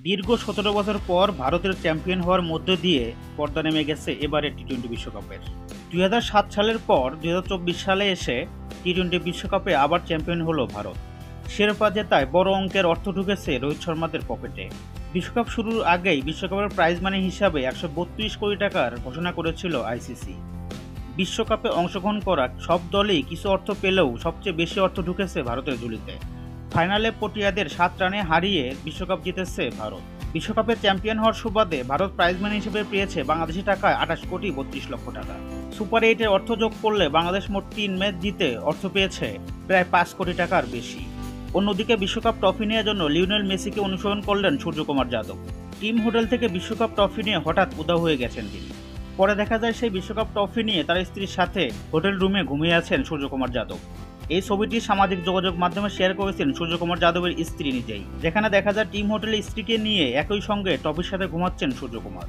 দীর্ঘ ১৭ বছর পর ভারতের চ্যাম্পিয়ন হওয়ার মধ্য দিয়ে পর্দা নেমে গেছে এবারের টি-20 বিশ্বকাপের। ২০০৭ সালের পর ২০২৪ সালে এসে টি-20 বিশ্বকাপে আবার চ্যাম্পিয়ন হলো ভারত। শিরোপা জেতায় বড় অঙ্কের অর্থ ঢুকেছে রোহিত শর্মাদের পকেটে। বিশ্বকাপ শুরুর আগেই বিশ্বকাপের প্রাইজ মানি হিসাবে ১৩২ কোটি টাকার ঘোষণা করেছিল আইসিসি। বিশ্বকাপে অংশগ্রহণ করা সব দলই কিছু অর্থ পেলেও সবচেয়ে বেশি অর্থ ঢুকেছে ভারতের ঝুলিতে। ফাইনালে পটিয়াদের ৭ রানে হারিয়ে বিশ্বকাপ জিতেছে ভারত। বিশ্বকাপে চ্যাম্পিয়ন হওয়ার সুবাদে ভারত প্রাইজ মানি হিসেবে পেয়েছে বাংলাদেশি টাকায় ২৮ কোটি ৩২ লক্ষ টাকা। সুপার 8-এর অর্থ যোগ করলে বাংলাদেশ মোট ৩ ম্যাচ জিতে অর্থ পেয়েছে প্রায় ৫ কোটি টাকার বেশি। অন্যদিকে বিশ্বকাপ ট্রফি নেওয়ার জন্য লিওনেল মেসিকে অনুসরণ করলেন সূর্যকুমার যাদব। টিম হোটেল থেকে বিশ্বকাপ ট্রফি নিয়ে হঠাৎ উধাও হয়ে গেছেন তিনি। পরে দেখা যায় সেই বিশ্বকাপ ট্রফি নিয়ে তার স্ত্রীর সাথে হোটেল রুমে ঘুমিয়ে আছেন সূর্যকুমার যাদব। এই ছবিটি সামাজিক যোগাযোগ মাধ্যমে শেয়ার করেছেন সূর্যকুমার যাদবের স্ত্রী নিজেই, যেখানে দেখা যায় টিম হোটেলে স্ত্রীকে নিয়ে একই সঙ্গে ট্রফির সাথে ঘুমাচ্ছেন সূর্যকুমার।